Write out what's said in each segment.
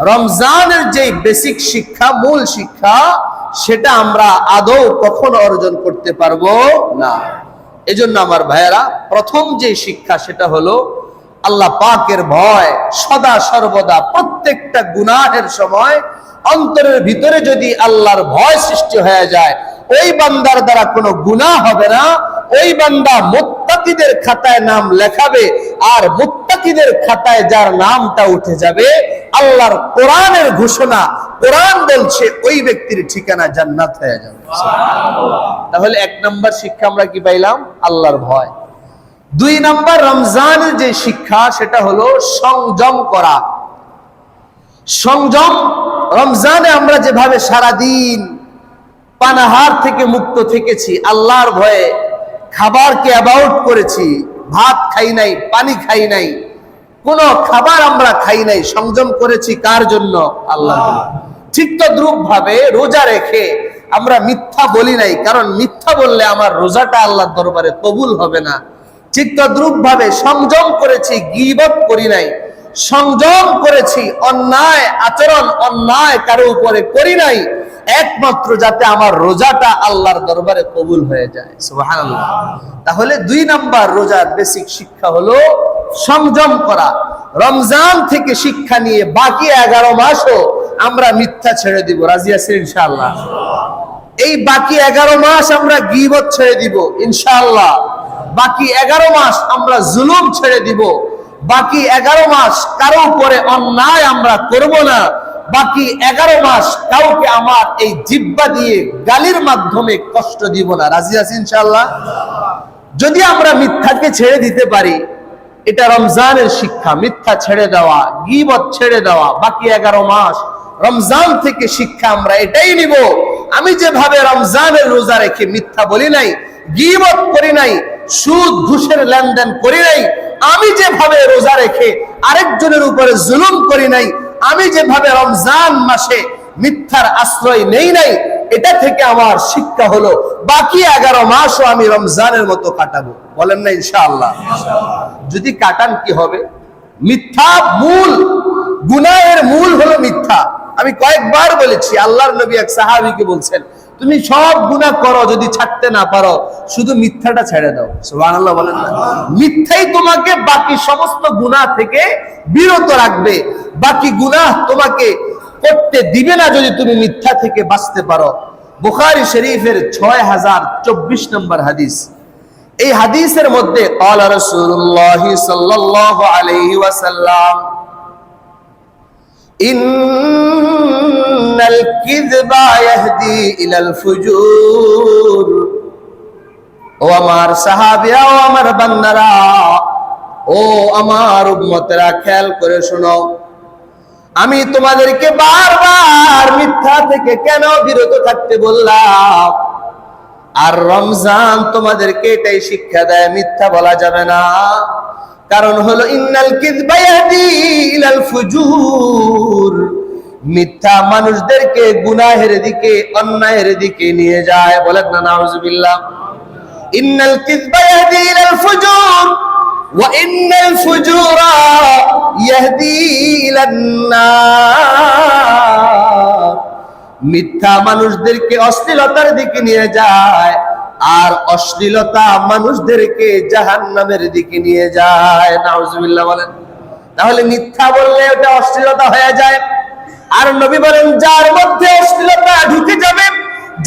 রমজানের যে বেসিক শিক্ষা, মূল শিক্ষা, সেটা আমরা আদৌ কখনো অর্জন করতে পারবো না। এজন্য আমার ভাইয়েরা, প্রথম যে শিক্ষা সেটা হলো আল্লাহ পাকের ভয়। সদা সর্বদা প্রত্যেকটা গুনাহের সময় অন্তরের ভিতরে যদি আল্লাহর ভয় সৃষ্টি হয়ে যায়, ওই বান্দার দ্বারা কোনো গুনাহ হবে না, ওই বান্দা মুত্তাকিদের খাতায় নাম লেখাবে। আর মুত্তাকিদের খাতায় যার নামটা উঠে যাবে, আল্লাহর কোরআনের ঘোষণা, কোরআন বলছে ওই ব্যক্তির ঠিকানা জান্নাত হয়ে যাবে। তাহলে এক নাম্বার শিক্ষা আমরা কি পাইলাম? আল্লাহর ভয়। দুই নাম্বার রমজানের যে শিক্ষা সেটা হলো সংযম করা। সংযম। রমজানে আমরা যেভাবে সারাদিন পানাহার থেকে মুক্ত থেকেছি, আল্লাহর ভয়ে খাবারকে অ্যাভয়েড করেছি, ভাত খাই নাই, পানি খাই নাই, কোনো খাবার আমরা খাই নাই, সংযম করেছি কার জন্য? আল্লাহর জন্য। ঠিক তদ্রূপ ভাবে রোজা রেখে আমরা মিথ্যা বলি নাই, কারণ মিথ্যা বললে আমার রোজাটা আল্লাহর দরবারে কবুল হবে না। ঠিক তদ্রূপ ভাবে সংযম করেছি, গীবত করি নাই, সংযম করেছি, অন্যায় আচরণ, অন্যায় কারো উপরে করি নাই, একমাত্র যাতে আমার রোজাটা আল্লাহর দরবারে কবুল হয়ে যায়। সুবহানাল্লাহ। তাহলে দুই নাম্বার রোজার বেসিক শিক্ষা হলো সংযম করা। রমজান থেকে শিক্ষা নিয়ে বাকি 11 মাসও আমরা মিথ্যা ছেড়ে দিব। রাজি আছেন ইনশাআল্লাহ? এই বাকি 11 মাস আমরা গীবত ছেড়ে দিব ইনশাআল্লাহ। বাকি 11 মাস আমরা জুলুম ছেড়ে দিব। বাকি 11 মাস কারো উপরে অন্যায় আমরা করব না। বাকি 11 মাস কাউকে আমার এই জিহ্বা দিয়ে গালির মাধ্যমে কষ্ট দিব না। রাজি আছি ইনশাআল্লাহ? যদি আমরা মিথ্যাকে ছেড়ে দিতে পারি, এটা রমজানের শিক্ষা। মিথ্যা ছেড়ে দেওয়া, গীবত ছেড়ে দেওয়া। বাকি 11 মাস রমজান থেকে শিক্ষা আমরা এটাই নিব, আমি যেভাবে রমজানের রোজা রেখে মিথ্যা বলি নাই, গীবত করি নাই, সুদ ঘুষের লেনদেন করি নাই, আমি যেভাবে রোজা রেখে আরেকজনের উপরে জুলুম করি নাই, আমি যেভাবে রমজান মাসে মিথ্যার আশ্রয় নেই নাই, এটা থেকে আমার শিক্ষা হলো বাকি 11 মাসও আমি রমজানের মতো কাটাবো। বলেন না ইনশাআল্লাহ? যদি কাটান কি হবে? মিথ্যা মূল, গুনাহের মূল হলো মিথ্যা। আমি কয়েকবার বলেছি, আল্লাহর নবী এক সাহাবীকে বলছেন, তুমি সব গুনাহ করো, যদি ছাড়তে না পারো শুধু মিথ্যাটা ছেড়ে দাও। সুবহানাল্লাহ বলেন না? মিথ্যাই তোমাকে বাকি সমস্ত গুনাহ থেকে বিরত রাখবে, বাকি গুনাহ তোমাকে করতে দিবে না যদি তুমি মিথ্যা থেকে বাঁচতে পারো। বুখারী শরীফের 6024 নম্বর হাদিস। এই হাদিসের মধ্যে ক্বালা রাসূলুল্লাহ সাল্লাল্লাহু আলাইহি ওয়াসাল্লাম, ইন্নাল কিযবা ইয়াহদি ইলাল ফুজুর। ও আমার সাহাবীরা, ও আমার বান্দারা, ও আমার উম্মতেরা, খেয়াল করে শোনো, আমি তোমাদেরকে বারবার মিথ্যা থেকে কেন বিরত থাকতে বললাম? আর রমজান তোমাদেরকে এটাই শিক্ষা দেয়, মিথ্যা বলা যাবে না। কারণ হলো ইন্নাল কিযবা ইয়াহদি ইলাল ফুজুর, মিথ্যা মানুষদেরকে গুনাহের দিকে, অন্যায়ের দিকে নিয়ে যায়। বলেন না নাউজুবিল্লাহ? ইন্নাল কিযবা ইয়াহদি ইলাল ফুজুর ওয়া ইন্নাল ফুজুরা ইয়াহদি ইলান নার। মিথ্যা মানুষদেরকে অশ্লীলতার দিকে নিয়ে যায়, আর অশ্লীলতা মানুষদেরকে জাহান্নামের দিকে নিয়ে যায়। নাউজুবিল্লাহ বলেন। তাহলে মিথ্যা বললে ওটা অশ্লীলতা হয়ে যায়। আর নবী বলেন, যার মধ্যে অশ্লীলতা ঢুকে যাবে,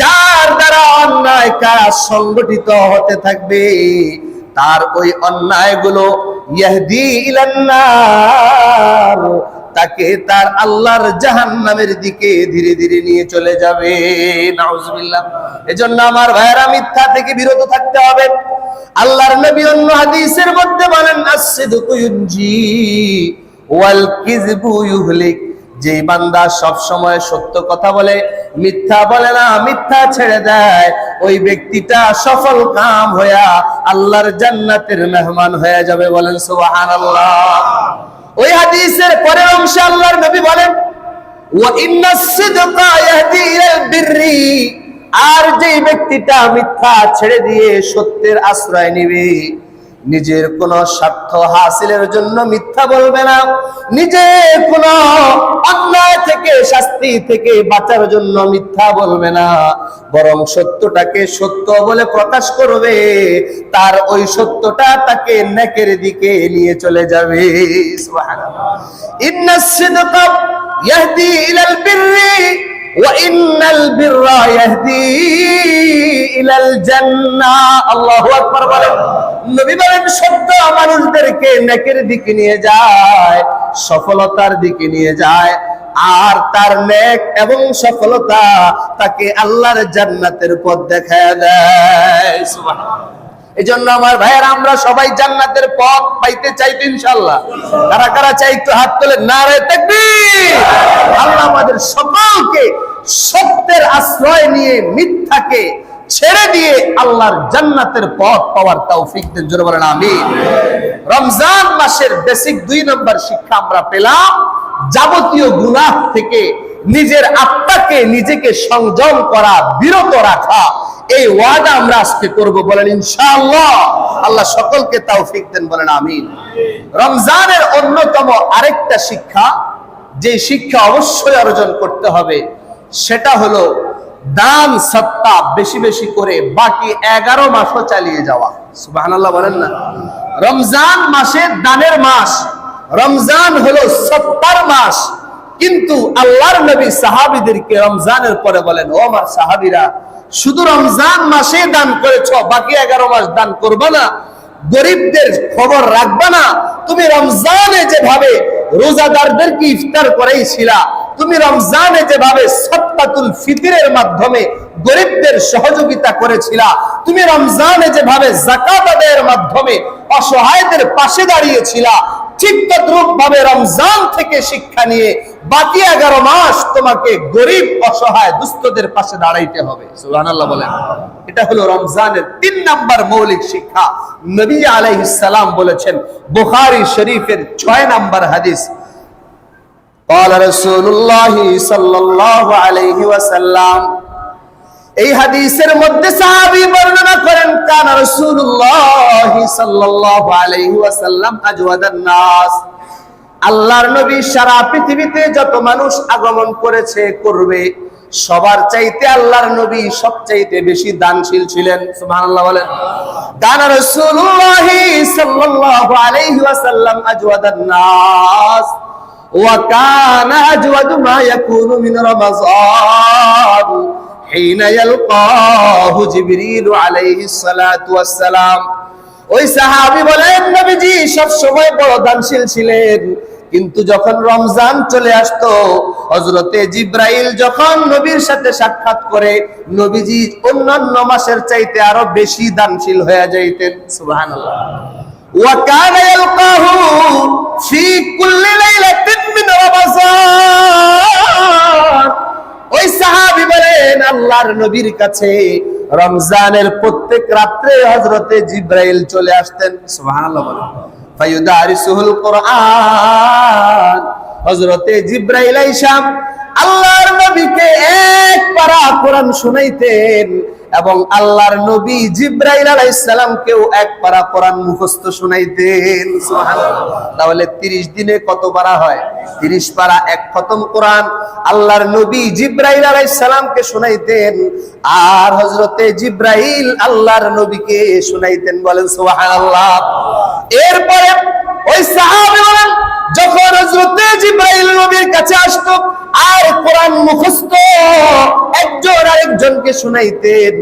যার দ্বারা অন্যায় কাজ সংগঠিত হতে থাকবে, তার ওই অন্যায়গুলো ইয়াহদি ইলান নার, তাকে তার আল্লাহর জাহান্নামের দিকে ধীরে ধীরে নিয়ে চলে যাবে। নাউজুবিল্লাহ। এজন্য আমার ভাইয়েরা, মিথ্যা থেকে বিরত থাকতে হবে। আল্লাহর নবী অন্য হাদিসের মধ্যে বলেন, আস-সিদকু ইউনজি ওয়াল কিযবু ইউহলিক। যে বান্দা সব সময় সত্য কথা বলে, মিথ্যা বলে না, মিথ্যা ছেড়ে দেয়, ওই ব্যক্তিটা সফল কাম হইয়া আল্লাহর জান্নাতের মেহমান হয়ে যাবে। বলেন সুবহানাল্লাহ। ওই হাদিসের পরের অংশে আল্লাহর নবী বলেন, ওয়া ইন্নাস সিদকা ইয়াহদি ইলাল বিররি। আর যে ব্যক্তিটা মিথ্যা ছেড়ে দিয়ে সত্যের আশ্রয় নিবে, নিজের কোন স্বার্থ হাসিলের জন্য মিথ্যা বলবে না, নিজের কোন অন্যায় শাস্তি থেকে বাঁচার জন্য মিথ্যা বলবে না, বরং সত্যটাকে সত্য বলে প্রকাশ করবে। তার ওই সত্যটা তাকে নেকের দিকে নিয়ে চলে যাবে। সুবহানাল্লাহ। ইন্নাস সিদকা ইয়াহদি ইলাল বিররি ওয়া ইন্নাল বিররা ইয়াহদি ইলাল জান্নাহ। আল্লাহু আকবার বলেন। নবী বলেন সত্য মানুষদেরকে নেকের দিকে নিয়ে যায়, সফলতার দিকে নিয়ে যায়, আর তার নেক এবং সফলতা তাকে আল্লাহর জান্নাতের পথ দেখায় দেয়। সুবহানাল্লাহ। এজন্য আমার ভাইয়েরা, আমরা সবাই জান্নাতের পথ পাইতে চাই তো ইনশাআল্লাহ। কারা কারা চাই একটু হাত তোলেন, নারে তাকবীর। আল্লাহ আমাদের সকলকে সত্যের আশ্রয় নিয়ে মিথ্যাকে ছেড়ে দিয়ে আল্লাহর জান্নাতের পথ পাওয়ার তৌফিক দেন। জোরে বলেন আমিন। রমজান মাসের বেসিক 2 নম্বর শিক্ষা আমরা পেলাম, যাবতীয় গুনাহ থেকে নিজের আত্মাকে নিজেকে সংযম করা, বিরত রাখা। এই ওয়াদা আমরা আজকে করব, বলেন ইনশাআল্লাহ। আল্লাহ সকলকে তৌফিক দেন, বলেন আমিন। রমজানের অন্যতম আরেকটা শিক্ষা, যে শিক্ষা অবশ্যই অর্জন করতে হবে, সেটা হলো দান সত্তা বেশি বেশি করে বাকি 11 মাসও চালিয়ে যাওয়া। সুবহানাল্লাহ বলেন না। রমজান মাসে দানের মাস, রমজান হলো সত্তার মাস। কিন্তু আল্লাহর নবী সাহাবীদেরকে রমজানের পরে বলেন, ও আমার সাহাবীরা, শুধু রমজান মাসে দান করেছো, বাকি 11 মাস দান করবে না? গরিবদের খবর রাখবে না? তুমি রমজানে যেভাবে রোজাদারদেরকে ইফতার করাইছিলা, তুমি রমজানে যেভাবে সাদকাতুল ফিতরের মাধ্যমে গরিবদের সহযোগিতা করেছিলা, তুমি রমজানে যেভাবে যাকাত আদায়ের মাধ্যমে অসহায়দের পাশে দাঁড়িয়েছিলা, ঠিক তদ্রূপ ভাবে রমজান থেকে শিক্ষা নিয়ে বাকি 11 মাস তোমাকে গরিব, অসহায়, দুস্থদের পাশে দাঁড়াইতে হবে। সুবহানাল্লাহ বলেন। এটা হলো রমজানের 3 নম্বর মৌলিক শিক্ষা। নবী আলাইহিস সালাম বলেছেন, বুখারী শরীফের 6 নম্বর হাদিস, قال رسول الله صلى الله عليه وسلم। এই হাদিসের মধ্যে সাহাবী বর্ণনা করেন, কানা রাসূলুল্লাহ সাল্লাল্লাহু আলাইহি ওয়াসাল্লাম আজওয়াদান নাস। আল্লাহর নবী সারা পৃথিবীতে যত মানুষ আগমন করেছে, করবে, সবার চাইতে আল্লাহর নবী সবচাইতে বেশি দানশীল ছিলেন। সুবহানাল্লাহ বলেন। কানা রাসূলুল্লাহ সাল্লাল্লাহু আলাইহি ওয়াসাল্লাম আজওয়াদান নাস ওয়া কানা আজওয়াদু মা ইয়াকুনু মিন রমাযান হিনা ইয়ালকাহু জিবরিল আলাইহিস সালাতু ওয়াস সালাম। ওই সাহাবী বলেন, নবীজি সব সময় বড় দানশীল ছিলেন, কিন্তু যখন রমজান চলে আসতো, হযরতে জিবরাইল যখন নবীর সাথে সাক্ষাৎ করে, নবীজি অন্যান্য মাসের চাইতে আরো বেশি দানশীল হয়ে যাইতেন। সুবহানাল্লাহ। ওয়া কানা ইয়ালকাহু ফি কুল্লি লাইলাতিন মিন রমাযান। ওই সাহাবী বলেন, আল্লাহর নবীর কাছে রমজানের প্রত্যেক রাতে হযরতে জিবরাইল চলে আসতেন। সুবহানাল্লাহ বলেন। ফায়ুদারিসুল কুরআন। হযরতে জিবরাইল আইসা আল্লাহর নবীকে এক পারা কোরআন শুনাইতেন, এবং আল্লাহর নবী জিবরাইল আলাইহিস সালামকেও এক পারা কোরআন মুখস্থ শুনাইতেন। সুবহানাল্লাহ। তাহলে 30 দিনে কত পারা হয়? 30 পারা, এক খতম কোরআন আল্লাহর নবী জিবরাইল আলাইহিস সালামকে শুনাইতেন, আর হযরতে জিবরাইল আল্লাহর নবীকে শুনাইতেন। বলেন সুবহানাল্লাহ। এরপরে ওই সাহাবী বলেন, যখন হযরতে জিবরাইল নবীর কাছে আসতো আর কোরআন মুখস্থ একজন আরেকজনকে শুনাইতেন,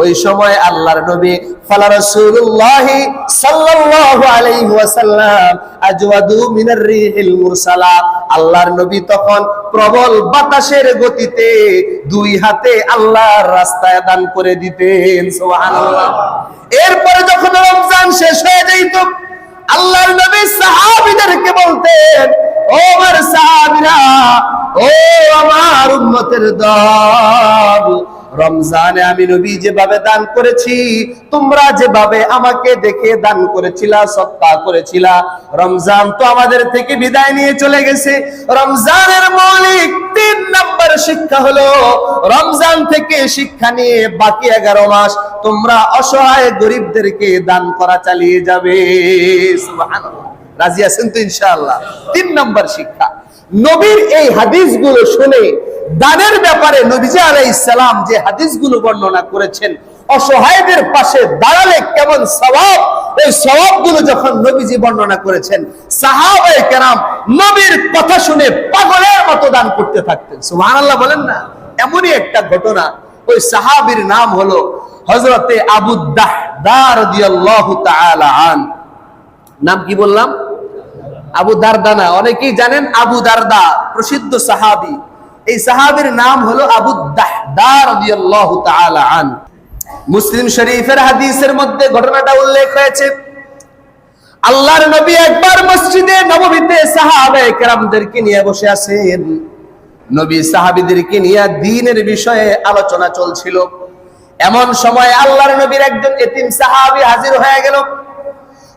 ওই সময় আল্লাহর নবী ফালা রাসূলুল্লাহ সাল্লাল্লাহু আলাইহি ওয়াসাল্লাম আজওয়াদু মিনার রিহিল মুরসালা। আল্লাহর নবী তখন প্রবল বাতাসের গতিতে 2 হাতে আল্লাহর রাস্তায় দান করে দিতেন। সুবহানাল্লাহ। এরপরে যখন রমজান শেষ হয়ে যেত, আল্লাহর নবী সাহাবীদেরকে বলতেন, ও আমার সাহাবীরা, ও আমার উম্মতের দল, রমজানে আমি নবী যেভাবে দান করেছি, তোমরা যেভাবে আমাকে দেখে দান করেছিলা, সদকা করেছিলা, রমজান তো আমাদের থেকে বিদায় নিয়ে চলে গেছে। রমজানের মৌলিক 3 নম্বর শিক্ষা হলো, রমজান থেকে শিক্ষা নিয়ে বাকি 11 মাস তোমরা অসহায় গরিবদেরকে দান করা চালিয়ে যাবে। সুবহানাল্লাহ। রাজি আছেন তো ইনশাআল্লাহ? 3 নম্বর শিক্ষা। নবীর এই হাদিসগুলো শুনে দানের ব্যাপারে নবীজি আলাইহিস সালাম যে হাদিসগুলো বর্ণনা করেছেন, অসহায়দের পাশে দাঁড়ালে কেমন সওয়াব, এই সওয়াবগুলো যখন নবীজি বর্ণনা করেছেন, সাহাবায়ে কেরাম নবীর কথা শুনে পাগলের মতো দান করতে থাকতেন। সুবহানাল্লাহ বলেন না। এমনই একটা ঘটনা, ওই সাহাবীর নাম হলো হযরতে আবু দারদা রাদিয়াল্লাহু তাআলা আন। নাম কি বললাম? আবু দারদা না, অনেকেই জানেন আবু দারদা, প্রসিদ্ধ সাহাবী। এই সাহাবীর নাম হলো আবু দারদা রাদিয়াল্লাহু তাআলা আন। মুসলিম শরীফের হাদিসের মধ্যে ঘটনাটা উল্লেখ হয়েছে। আল্লাহর নবী একবার মসজিদে নববীতে সাহাবায়ে কেরামদেরকে নিয়ে বসে আছেন। নবী সাহাবীদেরকে নিয়ে দ্বীনের বিষয়ে আলোচনা চলছিল। এমন সময় আল্লাহর নবীর একজন এতিম সাহাবী হাজির হয়ে গেল।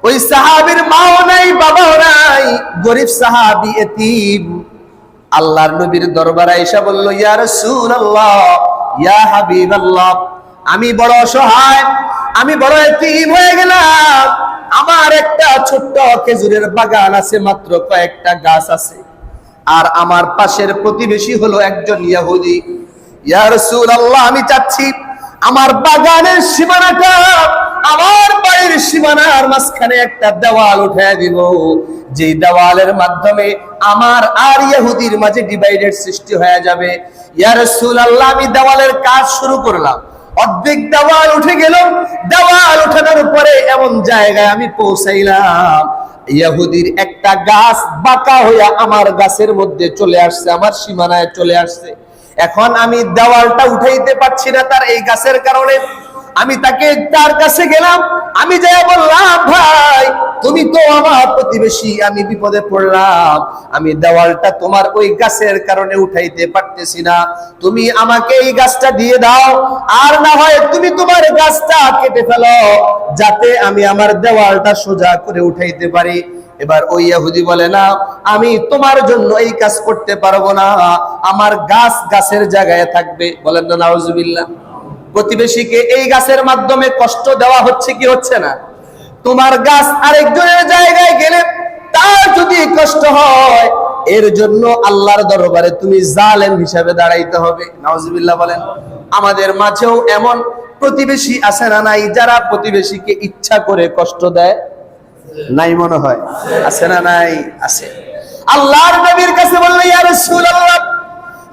ওই সাহাবীর মাও নাই, বাবাও নাই, গরীব সাহাবী, এতিম। আল্লাহর নবীর দরবারে এসে বলল, ইয়া রাসূলুল্লাহ, ইয়া হাবিবাল্লাহ, আমি বড় অসহায়, আমি বড় এতিম হয়ে গেলাম। আমার একটা ছোট্ট খেজুরের বাগান আছে, মাত্র কয়েকটা গাছ আছে, আর আমার পাশের প্রতিবেশী হলো একজন ইহুদি। ইয়া রাসূলুল্লাহ, আমি চাচ্ছি আমার বাগানের সীমানাটা আমার বাড়ির সীমানার মাঝখানে একটা দেওয়াল উঠায় দিব, যে দেওয়ালের মাধ্যমে আমার আর ইহুদির মাঝে ডিভাইডেড সৃষ্টি হয়ে যাবে। ইয়া রাসূলুল্লাহ, আমি দেওয়ালের কাজ শুরু করলাম, অর্ধেক দেওয়াল উঠে গেল। দেওয়াল উঠানোর পরে এমন জায়গায় আমি পৌঁছাইলাম, ইহুদির একটা গাছ বাঁকা হইয়া আমার গাছের মধ্যে চলে আসছে, আমার সীমানায় চলে আসছে। এখন আমি দেওয়ালটা উঠাইতে পারছি না তার এই গাছের কারণে। আমি তার কাছে গেলাম, আমি যাই বললাম, ভাই তুমি তো আমার প্রতিবেশী, আমি বিপদে পড়লাম, আমি দেওয়ালটা তোমার ওই গাছের কারণে উঠাইতে পারতেছি না, তুমি আমাকে এই গাছটা দিয়ে দাও, আর না হয় তুমি তোমার গাছটা কেটে ফেলো, যাতে আমি আমার দেওয়ালটা সোজা করে উঠাইতে পারি। এবার ওই ইহুদি বলে, না, আমি তোমার জন্য এই কাজ করতে পারবো না, আমার গাছ গাছের জায়গায় থাকবে। বলেন না নাউজুবিল্লাহ। প্রতিবেশীকে এই গাছের মাধ্যমে কষ্ট দেওয়া হচ্ছে কি হচ্ছে না? তোমার গাছ আরেকজনের জায়গায় গেলে তার যদি কষ্ট হয়, এর জন্য আল্লাহর দরবারে তুমি জালেম হিসাবে দাঁড়াইতে হবে। নাউজুবিল্লাহ বলেন। আমাদের মাঝেও এমন প্রতিবেশী আছে না নাই, যারা প্রতিবেশীকে ইচ্ছা করে কষ্ট দেয়? নাই মনে হয়, আছে না নাই? আছে। আল্লাহর নবীর কাছে বললেন, ইয়া রাসূলুল্লাহ,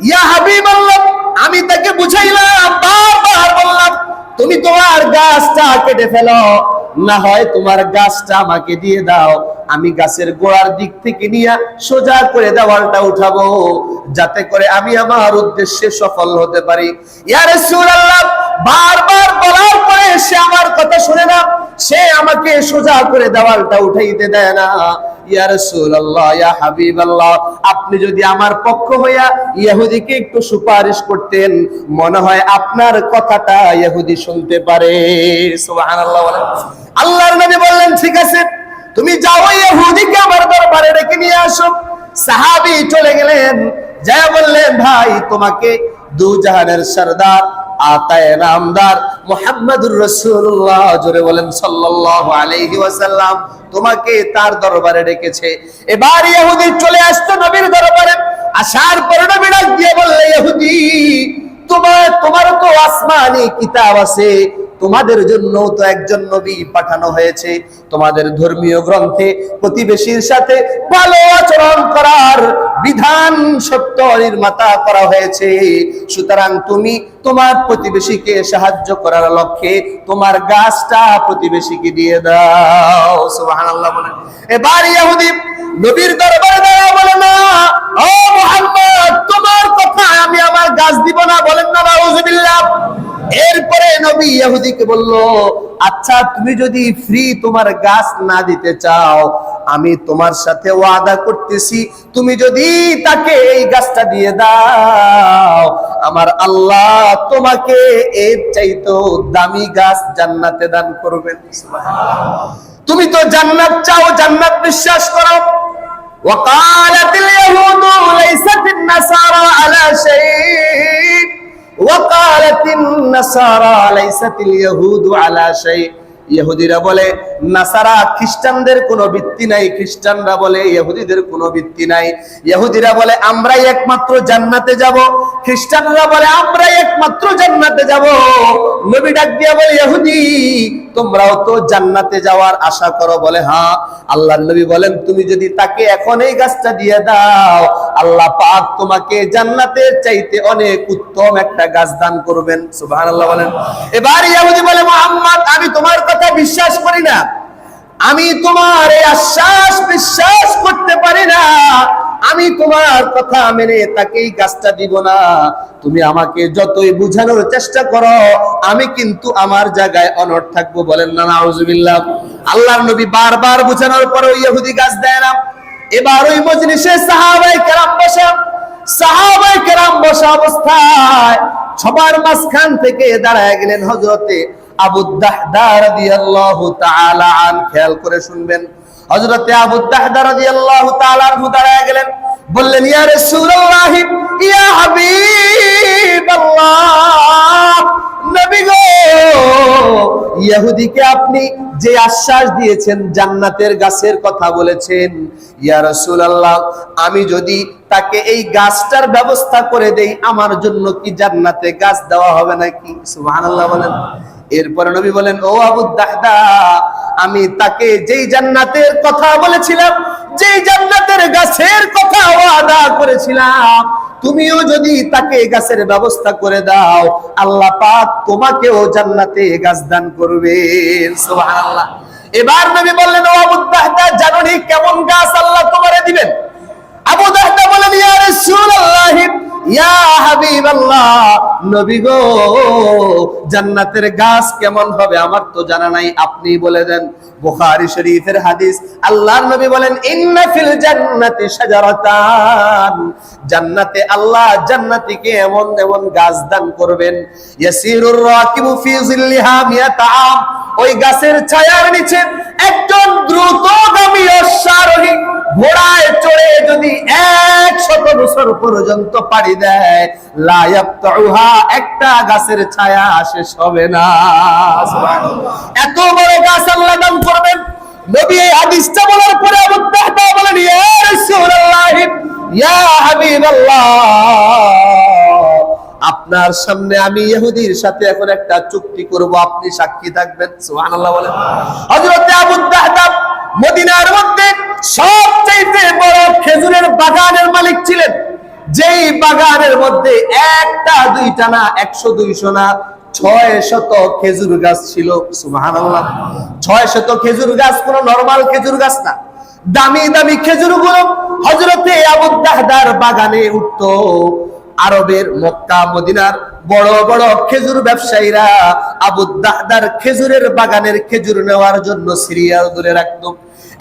ইয়া হাবিবাল্লাহ, আমি তাকে বুঝাইলাম, বারবার বললাম, তুমি তোমার গাছটা কেটে ফেলো, না হয় তোমার গাছটা আমাকে দিয়ে দাও, আমি গাছের গোড়ার দিক থেকে নিয়ে সোজা করে দেওয়ালটা উঠাবো, যাতে করে আমি আমার উদ্দেশ্যে সফল হতে পারি। ইয়া রাসূলুল্লাহ, বারবার বলার পরে সে আমার কথা শুনে না, সে আমাকে সোজা করে দেওয়ালটা উঠাইতে দেয় না। ইয়া রাসূলুল্লাহ, ইয়া হাবিবাল্লাহ, আপনি যদি আমার পক্ষ হইয়া ইহুদিকে একটু সুপারিশ করতেন, মনে হয় আপনার কথাটা ইহুদি শুনতে পারে। সুবহানাল্লাহ বলেন। আল্লাহর নবী বললেন, ঠিক আছে, তুমি যাও, ইহুদিকে আমার দরবারে ডেকে নিয়ে আসো। সাহাবী চলে গেলেন, যা বললেন, ভাই তোমাকে দু জাহানের সরদার, আতায়ে নামদার মুহাম্মদুর রাসূলুল্লাহ, জোরে বলেন সাল্লাল্লাহু আলাইহি ওয়াসাল্লাম, তোমাকে তার দরবারে ডেকেছে। এবার ইহুদি চলে আসতো নবীর দরবারে। আসার পরে নবী ডাক দিয়ে বললেন, ইহুদি, তোমার তো আসমানি কিতাব আছে, তোমাদের জন্য তো একজন নবী পাঠানো হয়েছে, তোমাদের ধর্মীয় গ্রন্থে প্রতিবেশীর সাথে ভালো আচরণ করার বিধান সত্য নির্মাতা করা হয়েছে। সুতরাং তুমি তোমার প্রতিবেশীকে সাহায্য করার লক্ষ্যে তোমার গাছটা প্রতিবেশীকে দিয়ে দাও। সুবহানাল্লাহ বলেন। এবার ইহুদি নবীর দরবারে দাঁড়িয়ে বলে, না, ও মুহাম্মদ, তোমার কথা আমি আমার গাছ দিব না। বলেন না নাউজুবিল্লাহ। এরপরে নবী ইহুদিকে বলল, আচ্ছা, তুমি যদি ফ্রি তোমার গাছ না দিতে চাও, আমি তোমার সাথে ওয়াদা করতেছি, তুমি যদি তাকে এই গাছটা দিয়ে দাও, আমার আল্লাহ তোমাকে এর চাইতেও দামি গাছ জান্নাতে দান করবেন। তুমি তো জান্নাত চাও, জান্নাত বিশ্বাস করো। ওয়াকালাতিল ইয়াহুদু লাইসাতিন নাসারা আলা শাই, وقالت النصارى ليست اليهود على شيء, ইহুদিরা বলে নাসারা খ্রিস্টানদের কোনো ভিত্তি নাই, খ্রিস্টানরা বলে ইহুদিদের কোনো ভিত্তি নাই। ইহুদিরা বলে আমরাই একমাত্র জান্নাতে যাব, খ্রিস্টানরা বলে আমরাই একমাত্র জান্নাতে যাব। নবী ডাক দিয়া বলে ইহুদি তোমরাও তো জান্নাতে যাওয়ার আশা করো? বলে হ্যাঁ। আল্লাহর নবী বলেন তুমি যদি তাকে এখন এই গাছটা দিয়ে দাও, আল্লাহ পাক তোমাকে জান্নাতের চাইতে অনেক উত্তম একটা গাছ দান করবেন। সুবহানাল্লাহ বলেন। এবার ইহুদি বলে মুহাম্মদ আমি তোমার কথা বিশ্বাস করি না, আমি তোমার এই আশ্বাস বিশ্বাস করতে পারি না, আমি তোমার কথা মেনে তাকে এই গাছটা দিব না। তুমি আমাকে যতই বুঝানোর চেষ্টা করো আমি কিন্তু আমার জায়গায় অনড় থাকবো। বলেন না নাউজুবিল্লাহ। আল্লাহর নবী বারবার বুঝানোর পরেও ইহুদি গাছ দেয় না। এবার ওই মজলিসে সাহাবায়ে কেরাম বসা, সাহাবায়ে কেরাম বসা অবস্থায় সবার মাঝখান থেকে দাঁড়ায় গেলেন হযরতে আবু দাহদা রাদিয়াল্লাহু তাআলা আন। খেয়াল করে শুনবেন, হযরতে আবু দাহদা রাদিয়াল্লাহু তাআলা আনহু দাঁড়ায় গেলেন, বললেন ইয়া রাসূলুল্লাহ ইয়া হাবিবাল্লাহ, নবী গো ইহুদিকে আপনি যে আশ্বাস দিয়েছেন জান্নাতের গাছের কথা বলেছেন, ইয়া রাসূলুল্লাহ আমি যদি তাকে এই গাছটার ব্যবস্থা করে দেই আমার জন্য কি জান্নাতে গাছ দেওয়া হবে নাকি? সুবহানাল্লাহ বলেন। এরপরে নবী বলেন ও আবু দাহদা আমি তাকে যেই জান্নাতের কথা বলেছিলাম, যেই জান্নাতের গাছের কথা ওয়াদা করেছিলাম, তুমিও যদি তাকে গাছের ব্যবস্থা করে দাও আল্লাহ পাক তোমাকেও জান্নাতে গাছ দান করবেন। সুবহানাল্লাহ। এবার নবী বললেন ও আবু দাহদা জানো নি কেমন গাছ আল্লাহ তোমারে দিবেন? আবু দাহদা বলেন ইয়া রাসূলুল্লাহ ইয়া হাবিবাল্লাহ, নবী গো জান্নাতের গাছ কেমন হবে আমার তো জানা নাই, আপনি বলে দেন। বুখারী শরীফের হাদিস, আল্লাহর নবী বলেন ইন্না ফিল জান্নাতি শাজারাতান, জান্নাতে আল্লাহ জান্নাতীকে এমন এমন গাছ দান করবেন, ইয়াসিরুর রাকিবু ফি যিল্লিহা মিয়াতা আম, ওই গাছের ছায়ার নিচে একজন দ্রুতগামী অশ্বারোহী ঘোড়ায় চড়ে যদি 100 বছর পর্যন্ত পাড়ি দেয় লা ইয়াবতাউহা, একটা গাছের ছায়া শেষ হবে না। সুবহানাল্লাহ। এত বড় গাছ আল্লাহ দান করবেন। নবী এই হাদিসটা বলার পরে আবু দাহদা বলেন ইয়া রাসূলুল্লাহ ইয়া হাবিবাল্লাহ, আপনার সামনে আমি ইহুদির সাথে এখন একটা চুক্তি করব, আপনি সাক্ষী থাকবেন। সুবহানাল্লাহ বলেন। হযরত আবু দাহদা মদিনার মধ্যে সবচেয়ে বড় খেজুরের বাগানের মালিক ছিলেন, যেই বাগানের মধ্যে একটা দুইটা না 100-200 না 600 খেজুর গাছ ছিল। সুবহানাল্লাহ। 600 খেজুর গাছ কোনো নরমাল খেজুর গাছ না, দামি দামি খেজুরগুলো হযরতে আবু দাহদার বাগানে উঠতো। আরবের মক্কা মদিনার বড় বড় খেজুর ব্যবসায়ীরা আবু দাহদার খেজুরের বাগানের খেজুর নেওয়ার জন্য সিরিয়াল ধরে রাখতো।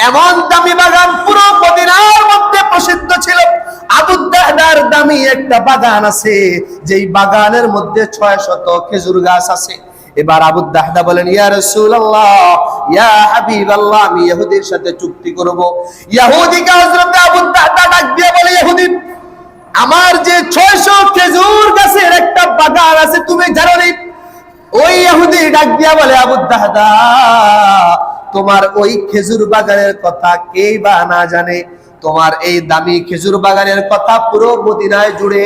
এমন দামি বাগান পুরো মদিনার মধ্যে প্রসিদ্ধ ছিল। আবু দাহদার দামি একটা বাগান আছে, যেই বাগানের মধ্যে 600 খেজুর গাছ আছে। এবার আবু দাহদা বলেন ইয়া রাসূলুল্লাহ ইয়া হাবিবাল্লাহ আমি ইহুদির সাথে চুক্তি করব। ইহুদিকে হযরত আবু দাহদা ডাক দিয়ে বলে ইহুদি আমার যে 600 খেজুর গাছের একটা বাগান আছে তুমি জানো না? ওই ইহুদি ডাক দিয়া বলে আবু দাহদা তোমার ওই খেজুর বাগানের কথা কেই বা না জানে? তোমার এই দামি খেজুর বাগানের কথা পুরো মদিনায় জুড়ে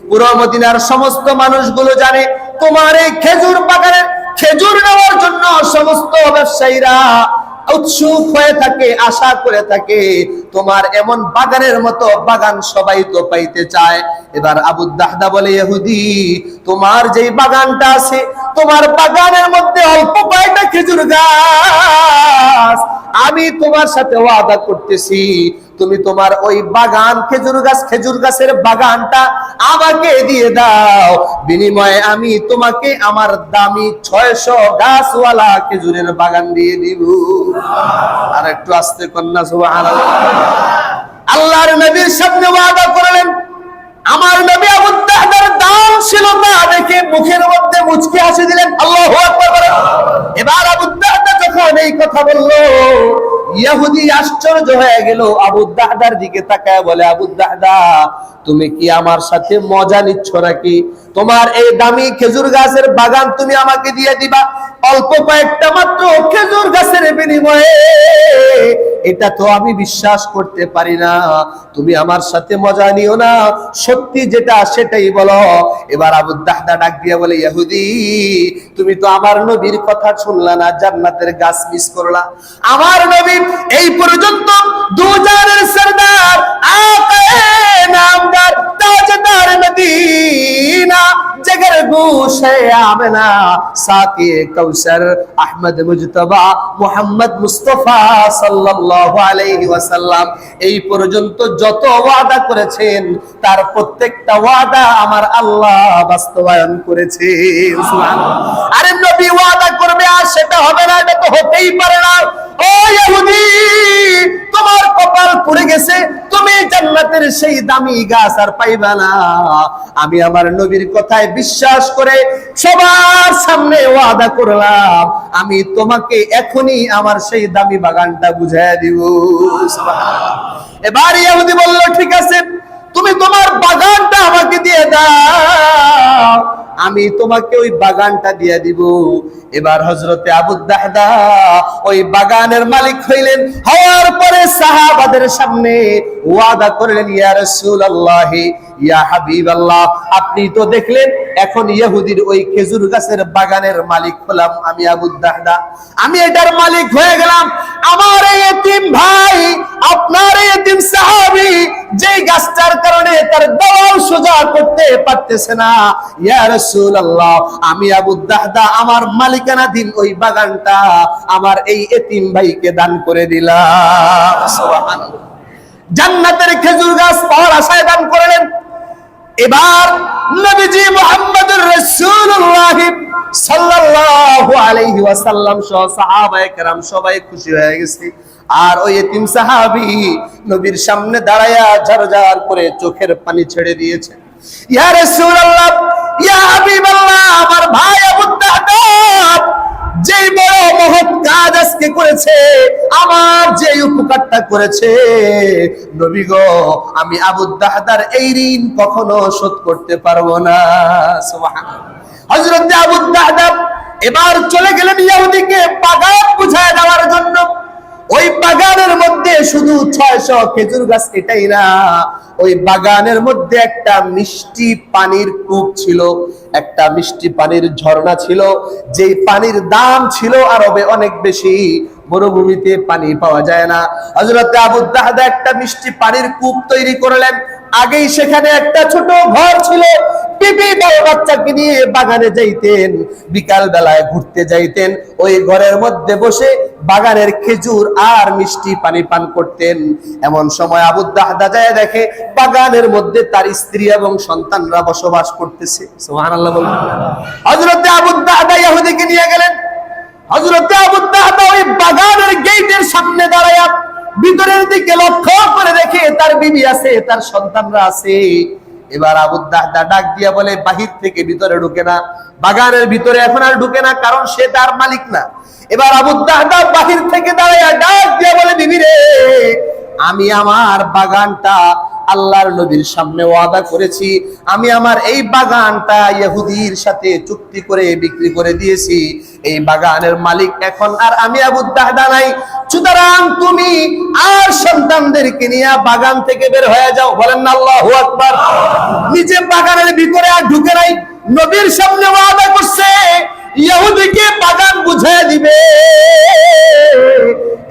পুরো মদিনার সমস্ত মানুষগুলো জানে। তোমার এই খেজুর বাগানের খেজুর নেওয়ার জন্য সমস্ত ব্যবসায়ীরা উৎসুক হয়ে থাকে, আশা করে থাকে। তোমার এমন বাগানের মতো বাগান সবাই তো পাইতে চায়। এবার আবু দাহদা বলে ইহুদি তোমার যেই বাগানটা আছে তোমার বাগানের মধ্যে অল্প কয়েকটা খেজুর গাছ, আমি তোমার সাথে ওয়াদা করতেছি তুমি তোমার ওই বাগান খেজুর গাছের বাগানটা আমাকে দিয়ে দাও, বিনিময়ে আমি তোমাকে আমার দামি 600 গাছওয়ালা খেজুরের বাগান দিয়ে দিব। আর একটু আস্তে কন্যা সুবহানাল্লাহ। আল্লাহর নবীর সামনে ওয়াদা করলেন। আমার নবী আবু দাহদার দাম ছিল না দেখে মুখের মধ্যে মুচকি হাসি দিলেন। আল্লাহু আকবার। এবার আবু দাহদা যখন এই কথা বলল ইহুদি আশ্চর্য হয়ে গেল, আবু দাহদার দিকে তাকায় বলে আবু দাহদা তুমি কি আমার সাথে মজা নিচ্ছ নাকি? তোমার এই দামি খেজুর গাছের বাগান তুমি আমাকে দিয়ে দিবা, অল্প কয়েকটা মাত্র খেজুর গাছের বিনিময়ে, এটা তো আমি বিশ্বাস করতে পারি না। তুমি আমার সাথে মজা নিও না, সত্যি যেটা সেটাই বলো। এবার আবু দাহদা ডাক দিয়ে বলে, ইহুদি, তুমি তো আমার নবীর কথা শুনলা না, জান্নাতের গাছ মিস করলা। আমার নবী এই পর্যন্ত দুজানের সরদার, আকায়ে নামদার, তাজদার মদিনা, জগর গোশে আমেনা, সাকি কাউসার, আহমদ মুজতবা, মুহাম্মদ মুস্তাফা সাল্লাল্লাহু আলাইহি ওয়াসাল্লাম এই পর্যন্ত যত ওয়াদা করেছেন তার প্রত্যেকটা ওয়াদা আমার আল্লাহ বাস্তবায়ন করেছে। সুবহানাল্লাহ। আরে নবী ওয়াদা করবে আর সেটা হবে না, এটা তো হতেই পারে না। ও ইহুদি, তোমার কপাল পুড়ে গেছে, তুমি জান্নাতের সেই দামি গাছ আর পাইবা না। আমি আমার নবীর কথায় বিশ্বাস করে সবার সামনে ওয়াদা করলাম, আমি তোমাকে এখনই আমার সেই দামি বাগানটা বুঝাইয়া দিব। এবার ইহুদি বলল, ঠিক আছে, তুমি তোমার বাগানটা আমাকে দিয়ে দাও, আমি তোমাকে ওই বাগানটা দিয়ে দিব। এবার হযরতে আবু দাহদা ওই বাগানের মালিক হইলেন। হওয়ার পরে সাহাবাদের সামনে ওয়াদা করলেন, ইয়া রাসূলুল্লাহ, ইয়া হাবিবাল্লাহ, আপনি তো দেখলেন এখন ইহুদির ওই খেজুর গাছের বাগানের মালিক হলাম আমি আবু দাহদা, আমি এটার মালিক হয়ে গেলাম। আমার এই এতিম ভাই, আপনার এই এতিম সাহাবী, যেই গাছটার কারণে তার দেওয়াল সোজা করতে পারতেছে না, ইয়া রাসূলুল্লাহ, আমি আবু দাহদা আমার মালিকানাধীন ওই বাগানটা আমার এই এতিম ভাইকে দান করে দিলাম। সুবহানাল্লাহ। জান্নাতের খেজুর গাছ পাওয়ার আশায় দান করলেন। এবার নবীজি মুহাম্মদুর রাসূলুল্লাহ সাল্লাল্লাহু আলাইহি ওয়াসাল্লাম সহ সাহাবায়ে কেরাম সবাই খুশি হয়ে গেছে। আর ওই এতিম সাহাবী নবীর সামনে দাঁড়ায়া ঝরঝর করে চোখের পানি ছেড়ে দিয়েছে। ইয়া রাসূলুল্লাহ, ইয়া হাবিবাল্লাহ, আমার ভাই আবু দাহদা যেই বড় মহৎ কাজ আজকে করেছে, আমার যে উপকারটা করেছে, নবী গো, আমি আবু দাহদার এই ঋণ কখনো শোধ করতে পারবো না। সুবহানাল্লাহ। হযরত আবু দাহদা এবার চলে গেলেন ইহুদিকে বাগান বুঝায় দেওয়ার জন্য। ওই বাগানের মধ্যে শুধু 600 খেজুর গাছ এটাই না, ওই বাগানের মধ্যে একটা মিষ্টি পানির কূপ ছিল, একটা মিষ্টি পানির ঝর্ণা ছিল, যেই পানির দাম ছিল আরবে অনেক বেশি, মরুভূমিতে পানি পাওয়া যায় না। হযরত আবু দাহদা একটা মিষ্টি পানির কূপ তৈরি করলেন। আগেই সেখানে একটা ছোট ঘর ছিল, বিবি বড় বাচ্চাকে নিয়ে বাগানে যাইতেন, বিকাল বেলায় ঘুরতে যাইতেন, ওই ঘরের মধ্যে বসে বাগানের খেজুর আর মিষ্টি পানি পান করতেন। এমন সময় আবু দাহদা যায় দেখে বাগানের মধ্যে তার স্ত্রী এবং সন্তানরা বসবাস করতেছে। সুবহানাল্লাহ বলুন। হযরত আবু দাহদা ইহুদিকে নিয়ে গেলেন। হযরত আবু দাহদা ওই বাগানের গেটের সামনে দাঁড়ায়া ভিতরের দিকে লক্ষ্য করে দেখে তার বিবি আছে, তার সন্তানরা আছে। এবার আবু দাহদা ডাক দিয়া বলে, বাহির থেকে ভিতরে ঢুকে না, বাগানের ভিতরে এখন আর ঢুকে না, কারণ সে তার মালিক না। এবার আবু দাহদা বাহির থেকে দাঁড়ায়া ডাক দিয়া বলে, বিবি রে, আমি আমার বাগানটা আল্লাহর নবীর সামনে ওয়াদা করেছি, আমি আমার এই বাগানটা ইহুদির সাথে চুক্তি করে বিক্রি করে দিয়েছি। এই বাগানের মালিক এখন আর আমি আবু দাহদা নাই, সুতরাং তুমি আর সন্তানদেরকে নিয়ে বাগান থেকে বের হয়ে যাও। বলেন না আল্লাহু আকবার। নিজে বাগানের ভিতরে আর ঢুকে নাই, নবীর সামনে ওয়াদা করছে ইহুদিকে বাগান বুঝিয়ে দিবে।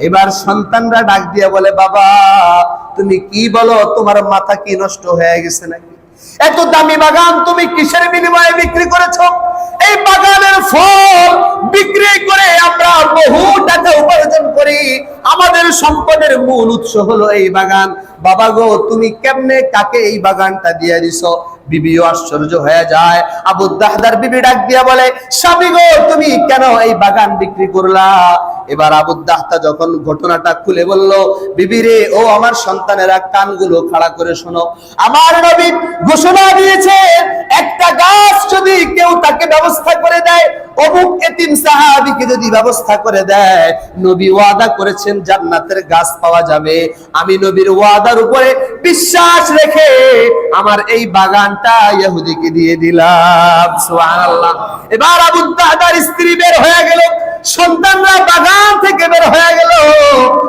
এবার সন্তানরা ডাক দিয়ে বলে, বাবা তুমি কি বলো, তোমার মাথা কি নষ্ট হয়ে গেছে নাকি? এত দামি বাগান তুমি কিসের বিনিময়ে বিক্রি করেছো? এই বাগানের ফল বিক্রি করে আমরা বহু টাকা উপার্জন করি, আমাদের সম্পদের মূল উৎস হলো এই বাগান। বাবা গো, তুমি কেমনে কাকে এই বাগানটা দিয়ে দিছো? বিবিও আশ্চর্য হয়ে যায়। আবু দাহদার বিবি ডাক দিয়া বলে, স্বামী গো, তুমি কেন এই বাগান বিক্রি করলা? এবার আবু দাহদা যখন ঘটনাটা খুলে বলল, বিবি রে, ও আমার সন্তানেরা, কানগুলো খাড়া করে শোনো, আমার নবী ঘোষণা দিয়েছে একটা একটা গাছ যদি কেউ তাকে ব্যবস্থা করে দেয়, অমুক এতিম সাহাবীকে যদি ব্যবস্থা করে দেয়, নবী ওয়াদা করেছেন জান্নাতের গাছ পাওয়া যাবে। আমি নবীর ওয়াদার উপরে বিশ্বাস রেখে আমার এই বাগানটা ইহুদিকে দিয়ে দিলাম। সুবহানাল্লাহ। এবার আবু দাহদার স্ত্রী বের হয়ে গেল, সন্তানরা বাগান থেকে বের হয়ে গেল।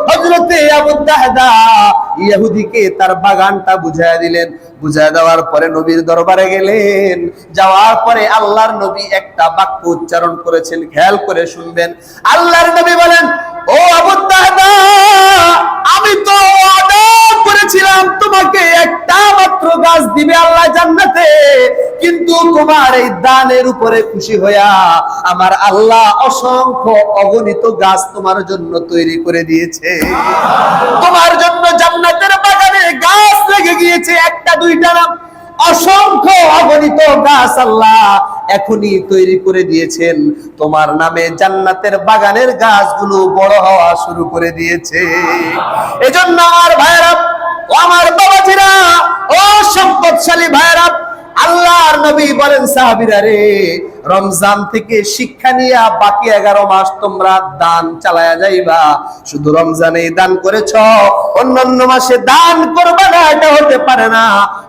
হযরতে আবু দাহদা ইহুদিকে তার বাগানটা বুঝাইয়া দিলেন। বুঝায় দেওয়ার পরে নবীর দরবারে গেলেন। যাওয়ার পরে আল্লাহর নবী একটা বাক্য উচ্চারণ করেছেন, খেয়াল করে শুনবেন। আল্লাহর নবী বলেন, ও আবু দাহদা, আমি তো ওয়াদা করেছিলাম তোমাকে একটা মাত্র গাছ দিবে আল্লাহ জান্নাতে, কিন্তু তোমার এই দানের উপরে খুশি হইয়া আমার আল্লাহ অসংখ্য অগণিত গাছ তোমার জন্য তৈরি করে দিয়েছে। তোমার জন্য জান্নাতের বাগানে গাছ লেগে গিয়েছে, একটা দুইটা না, অসংখ্য অগণিত গাছ আল্লাহ এখনই তৈরি করে দিয়েছেন। তোমার নামে জান্নাতের বাগানের গাছগুলো বড় হওয়া শুরু করে দিয়েছে। এজন্য আমার ভাইরা, ও আমার বাবাজিরা, ও সম্পদশালী ভাইরা, আল্লাহর নবী বলেন, সাহাবীরা রে, রমজান থেকে শিক্ষা নিয়ে বাকি 11 মাস তোমরা দান চালায়া যাইবা। শুধু রমজানে দান করেছ, অন্যান্য মাসে দান করবে না, এটা হতে পারে না।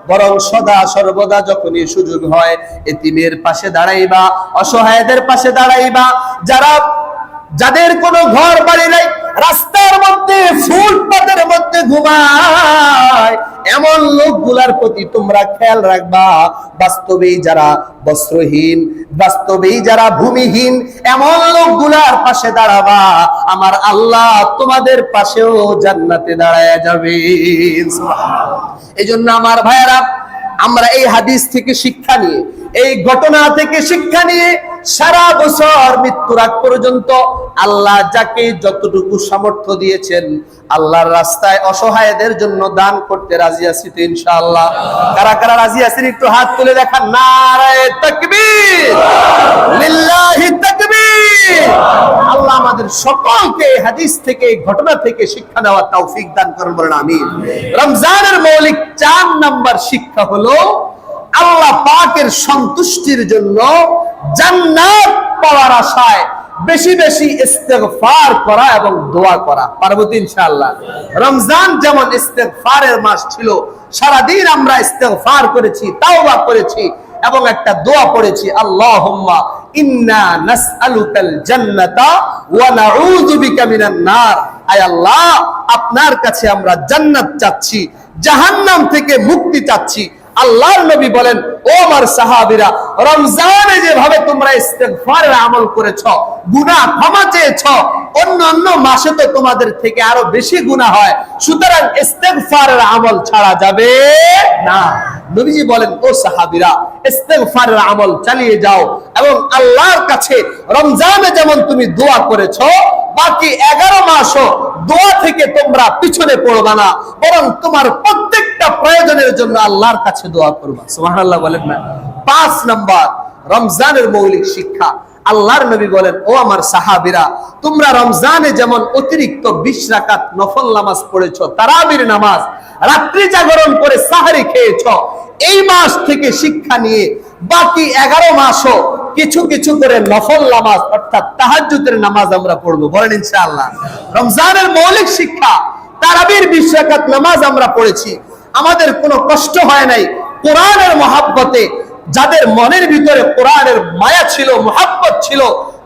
বরং সদা সর্বদা যখনই সুযোগ হয় এতিমের পাশে দাঁড়াইবা, অসহায়দের পাশে দাঁড়াইবা। যাদের কোনো ঘর বাড়ি নাই, রাস্তার মধ্যে ফুটপাতের মধ্যে ঘুমায়, এমন লোকগুলার প্রতি তোমরা খেয়াল রাখবা। বাস্তবেই যারা বস্ত্রহীন, বাস্তবেই যারা ভূমিহীন, এমন লোকগুলার পাশে দাঁড়াবা। আমার আল্লাহ তোমাদের পাশেও জান্নাতে দাঁড়ায়া যাবে। এই জন্য আমার ভাইয়েরা, আমরা এই হাদিস থেকে শিক্ষা নিয়ে, এই ঘটনা থেকে শিক্ষা নিয়ে সারা বছর মৃত্যুর আগ পর্যন্ত আল্লাহ যাকে যতটুকু সামর্থ্য দিয়েছেন, আল্লাহর রাস্তায় অসহায়দের জন্য দান করতে রাজি আছি তো ইনশাআল্লাহ? কারা কারা রাজি আছেন একটু হাত তুলে দেখান। নারায়ে তাকবীর, লিল্লাহি তাকবীর। আল্লাহ আমাদের সকলকে হাদিস থেকে, এই ঘটনা থেকে শিক্ষা নেওয়ার তৌফিক দান করুন, বলেন আমিন। রমজানের মৌলিক 4 নাম্বার শিক্ষা হলো আল্লাহ পাকের সন্তুষ্টির জন্য জান্নাত পাওয়ার আশায় বেশি বেশি ইস্তেগফার করা এবং দোয়া করা। পারবো তো ইনশাআল্লাহ? রমজান যেমন ইস্তেগফারের মাস ছিল, সারা দিন আমরা ইস্তেগফার করেছি, তাওবা করেছি এবং একটা দোয়া পড়েছি, আল্লাহুম্মা ইন্না নাসআলুকাল জান্নাতা ওয়া নাউযু বিকা মিনান নার। আয় আল্লাহ, আপনার কাছে আমরা জান্নাত চাচ্ছি, জাহান্নাম থেকে মুক্তি চাচ্ছি। আল্লাহর নবী বলেন, ও আমার সাহাবীরা, রমজানে যেভাবে তোমরা ইস্তেগফারের আমল করেছো, গুনাহ ক্ষমা চেয়েছো, অন্য মাসে তো তোমাদের থেকে আরো বেশি গুনাহ হয়, সুতরাং ইস্তেগফারের আমল ছাড়া যাবে না। নবীজি বলেন, ও সাহাবীরা, ইস্তেগফারের আমল চালিয়ে যাও এবং আল্লাহর কাছে রমজানে যেমন তুমি দোয়া করেছো, বাকি 11 মাসও দোয়া থেকে তোমরা পিছনে পড়বা না, বরং তোমার প্রত্যেকটা প্রয়োজনের জন্য আল্লাহর কাছে দোয়া করবা। সুবহানাল্লাহ বলেন না? 5 নাম্বার রমজানের মৌলিক শিক্ষা, আল্লাহর নবী বলেন, ও আমার সাহাবীরা, তোমরা রমজানে যেমন অতিরিক্ত 20 রাকাত নফল নামাজ পড়েছো, তারাবির নামাজ, রাত্রি জাগরণ করে সাহরি খেয়েছো, এই মাস থেকে শিক্ষা নিয়ে বাকি 11 মাসও কিছু কিছু করে নফল নামাজ অর্থাৎ তাহাজ্জুদের নামাজ আমরা পড়বো, বলেন ইনশাআল্লাহ? রমজানের মৌলিক শিক্ষা, তারাবির 20 রাকাত নামাজ আমরা পড়েছি, আমাদের কোনো কষ্ট হয় নাই। কোরআনের মহাব্বতে, যাদের মনের ভিতরে কোরআনের মায়া ছিল, মহাব্বত ছিল,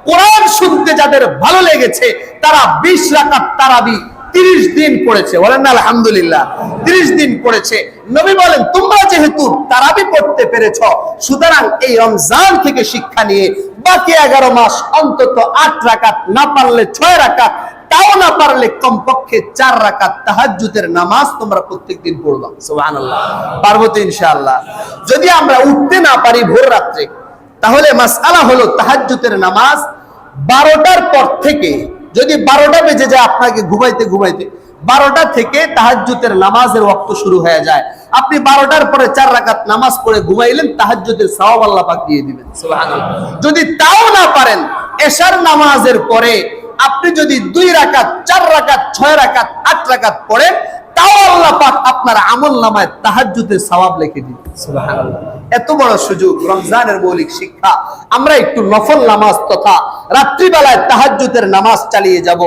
কোরআন শুনতে যাদের ভালো লেগেছে, তারা 20 রাকাত তারাবি 30 দিন পড়েছে, বলেন না আলহামদুলিল্লাহ? 30 দিন পড়েছে। নবী বলেন, তোমরা যেহেতু তারাবি পড়তে পেরেছো, সুতরাং এই রমজান থেকে শিক্ষা নিয়ে বাকি 11 মাস অন্তত 8 রাকাত, না পারলে 6 রাকাত, তাও না পারলে কমপক্ষে 4 রাকাত তাহাজ্জুদের নামাজ তোমরা প্রত্যেকদিন পড়বা। সুবহানাল্লাহ। পারবো তো ইনশাআল্লাহ? যদি আমরা উঠতে না পারি ভোর রাত্রে, তাহলে মাসআলা হলো তাহাজ্জুদের নামাজ 12টার পর থেকে, যদি 12টা বেজে যায় আপনাকে ঘুমাইতে ঘুমাইতে, 12টা থেকে তাহাজ্জুদের নামাজের ওয়াক্ত শুরু হয়ে যায়, আপনি 12টার পরে 4 রাকাত নামাজ পড়ে ঘুমাইলেন, তাহাজ্জুদের সওয়াব আল্লাহ পাক দিয়ে দিবেন। সুবহানাল্লাহ। যদি তাও না পারেন, এশার নামাজের পরে আপনি যদি 2 রাকাত, 4 রাকাত, 6 রাকাত, 8 রাকাত পড়েন, তাও আল্লাহ পাক আপনার আমলনামায় তাহাজ্জুদের সওয়াব লিখে দিবেন। সুবহানাল্লাহ। এত বড় সুযোগ, রমজানের মৌলিক শিক্ষা। আমরা একটু নফল নামাজ তথা রাত্রিবেলায় তাহাজ্জুদের নামাজ চালিয়ে যাব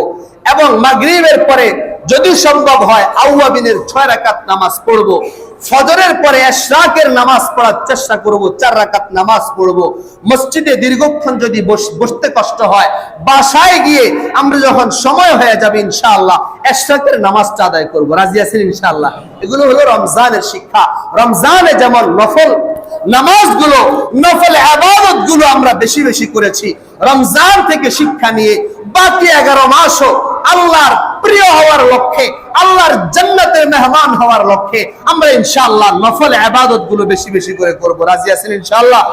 এবং মাগরিবের পরে যদি সম্ভব হয় আউয়াবিনের 6 রাকাত নামাজ পড়ব। ফজরের পরে ইশরাকের নামাজ পড়ার চেষ্টা করব, 4 রাকাত নামাজ পড়ব। মসজিদে দীর্ঘক্ষণ যদি বসতে কষ্ট হয়, বাসায় গিয়ে আমরা যখন সময় হয়ে যাবে ইনশাআল্লাহ ইশরাকের নামাজটা আদায় করব। রাজি আছেন ইনশাআল্লাহ? এগুলো হলো রমজানের শিক্ষা। রমজানে যেমন নফল নামাজগুলো, নফল ইবাদতগুলো আমরা বেশি বেশি করেছি, রমজান থেকে শিক্ষা নিয়ে বাকি 11 মাসও আল্লাহর প্রিয় হওয়ার লক্ষ্যে, আল্লাহর জান্নাতের মেহমান হওয়ার লক্ষ্যে আমরা ইনশাআল্লাহ নফল ইবাদতগুলো বেশি বেশি করে করব। রাজি আছেন ইনশাআল্লাহ?